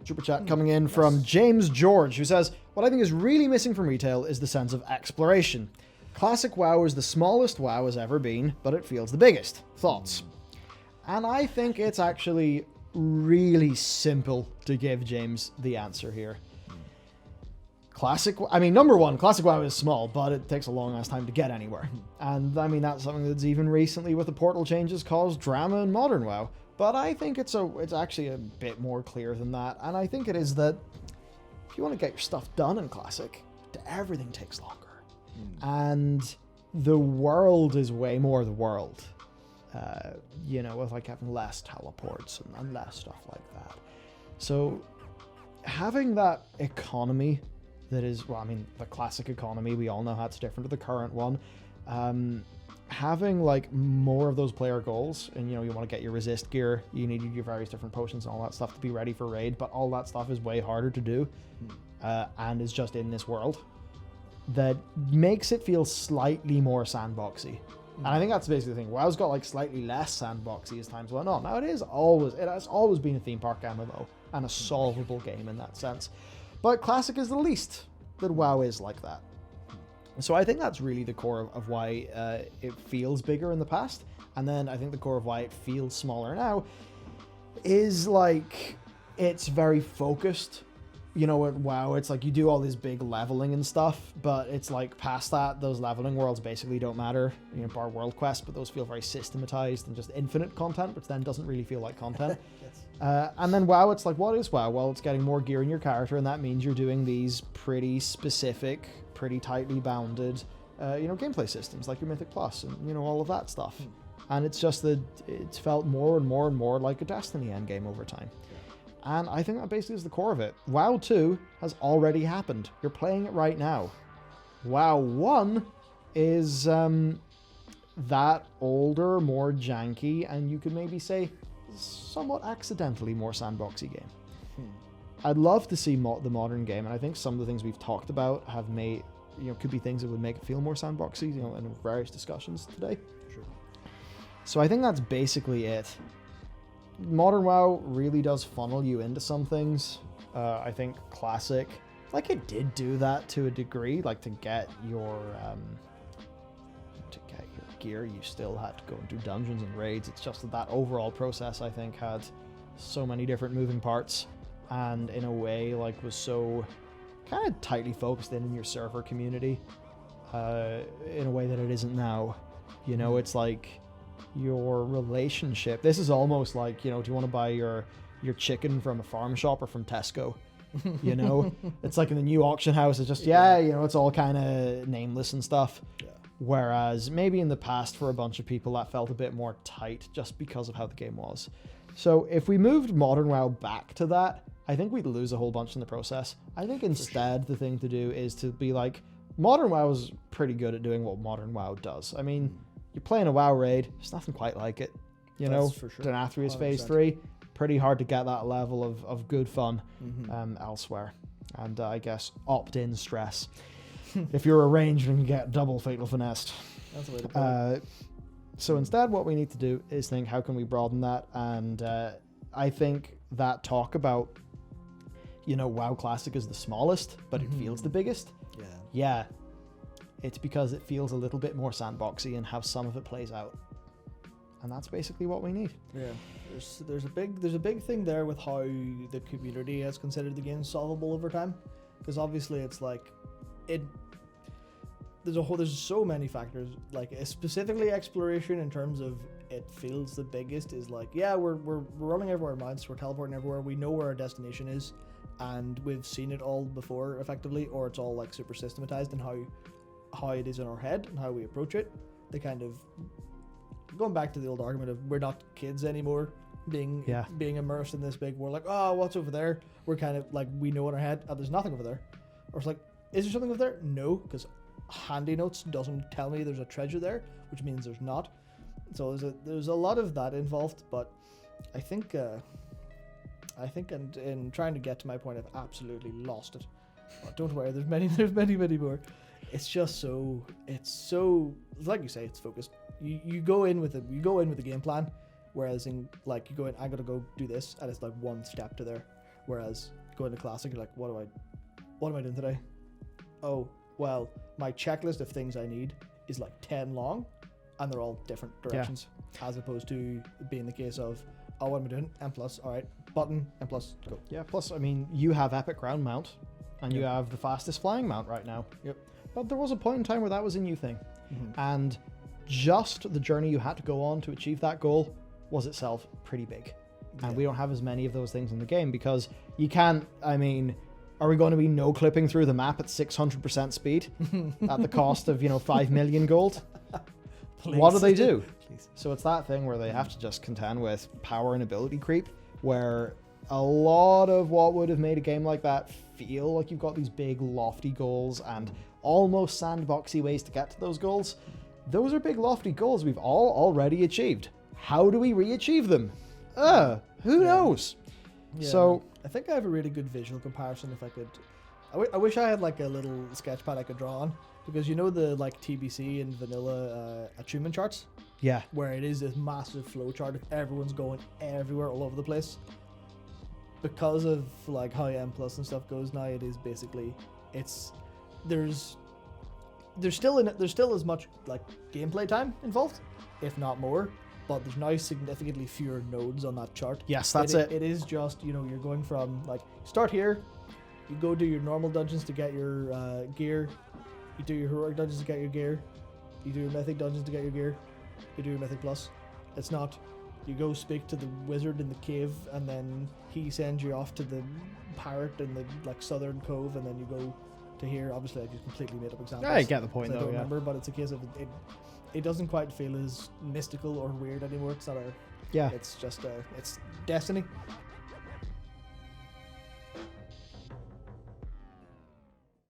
Super chat coming in from James George, who says, what I think is really missing from retail is the sense of exploration. Classic WoW is the smallest WoW has ever been, but it feels the biggest. Thoughts? And I think it's actually really simple to give James the answer here. Number one, Classic WoW is small, but it takes a long ass time to get anywhere. And I mean, that's something that's even recently with the portal changes caused drama in Modern WoW. But I think it's actually a bit more clear than that. And I think it is that if you want to get your stuff done in Classic, everything takes longer. And the world is way more the world. With like having less teleports and less stuff like that. So having that economy that is, the Classic economy, we all know how it's different to the current one. Having like more of those player goals, and you want to get your resist gear, you need your various different potions and all that stuff to be ready for raid, but all that stuff is way harder to do and is just in this world that makes it feel slightly more sandboxy. And I think that's basically the thing. WoW's got like slightly less sandboxy as time's went on. Now it has always been a theme park MMO and a solvable game in that sense, but Classic is the least that WoW is like that. So I think that's really the core of why it feels bigger in the past. And then I think the core of why it feels smaller now is like it's very focused. At WoW, it's like you do all this big leveling and stuff, but it's like past that, those leveling worlds basically don't matter, bar world quests, but those feel very systematized and just infinite content, which then doesn't really feel like content. Yes. And then WoW, it's like, what is WoW? Well, it's getting more gear in your character, and that means you're doing these pretty specific, pretty tightly bounded, gameplay systems like your Mythic Plus and, all of that stuff. And it's just that it's felt more and more and more like a Destiny endgame over time. And I think that basically is the core of it. WoW 2 has already happened. You're playing it right now. WoW 1 is that older, more janky, and you could maybe say somewhat accidentally more sandboxy game. I'd love to see the modern game, and I think some of the things we've talked about have made, could be things that would make it feel more sandboxy, in various discussions today. Sure. So I think that's basically it. Modern WoW really does funnel you into some things. I think Classic, like it did do that to a degree, like to get your gear, you still had to go and do dungeons and raids. It's just that overall process, I think, had so many different moving parts, and in a way, like was so kind of tightly focused in your server community, in a way that it isn't now. It's like your relationship. This is almost like, do you want to buy your chicken from a farm shop or from Tesco? It's like in the new auction house, it's just, it's all kind of nameless and stuff. Yeah. Whereas maybe in the past for a bunch of people that felt a bit more tight just because of how the game was. So if we moved Modern WoW back to that, I think we'd lose a whole bunch in the process. I think instead the thing to do is to be like, Modern WoW is pretty good at doing what Modern WoW does. I mean, you're playing a WoW raid, there's nothing quite like it. For sure. Denathrius Phase 3, pretty hard to get that level of good fun elsewhere. And I guess opt-in stress. If you're a ranged and you get double Fatal Finessed. That's the way to put it. So instead what we need to do is think, how can we broaden that? And I think that talk about, WoW Classic is the smallest, but it feels the biggest. Yeah. It's because it feels a little bit more sandboxy and how some of it plays out, and that's basically what we need. Yeah, there's a big thing there with how the community has considered the game solvable over time, because obviously it's like there's so many factors, like specifically exploration in terms of it feels the biggest is like, we're running everywhere at once, we're teleporting everywhere, we know where our destination is, and we've seen it all before effectively, or it's all like super systematized in how it is in our head and how we approach it. They kind of going back to the old argument of we're not kids anymore, being immersed in this big world, like, oh, what's over there? We're kind of like, we know in our head, oh, there's nothing over there. Or it's like, is there something over there? No, because Handy Notes doesn't tell me there's a treasure there, which means there's not. So there's a lot of that involved, but I think in trying to get to my point, I've absolutely lost it. But don't worry, there's many more. It's just so like you say, it's focused. You go in with the game plan, whereas in like you go in, I gotta go do this, and it's like one step to there. Whereas going to classic, you're like, what am I doing today? Oh, well, my checklist of things I need is like 10 long, and they're all different directions, as opposed to being the case of, oh, what am I doing? M plus, all right, button, M plus, go. Yeah, plus, I mean, you have epic ground mount, and you have the fastest flying mount right now. Yep. But there was a point in time where that was a new thing. Mm-hmm. And just the journey you had to go on to achieve that goal was itself pretty big. And we don't have as many of those things in the game because you can't, I mean, are we going to be no clipping through the map at 600% speed at the cost of, 5 million gold? Please. What do they do? Please. So it's that thing where they have to just contend with power and ability creep, where a lot of what would have made a game like that feel like you've got these big lofty goals and almost sandboxy ways to get to those goals. Those are big lofty goals we've all already achieved. How do we re-achieve them? Who knows? Yeah, So I think I have a really good visual comparison. If I could, I wish I had like a little sketch pad I could draw on, because the like TBC and vanilla achievement charts, yeah, where it is this massive flow chart of everyone's going everywhere all over the place. Because of like how M plus and stuff goes now, it is basically there's still as much like gameplay time involved, if not more. But there's now significantly fewer nodes on that chart. yes, that's it. It is just, you're going from, like, start here, you go do your normal dungeons to get your gear, you do your heroic dungeons to get your gear, you do your mythic dungeons to get your gear, you do your mythic plus. It's not, you go speak to the wizard in the cave, and then he sends you off to the pirate in the, like, southern cove, and then you go to here. Obviously, I just completely made up examples. I get the point, I though, don't yeah. remember, but it's a case of it doesn't quite feel as mystical or weird anymore. It's not Yeah. it's just it's Destiny.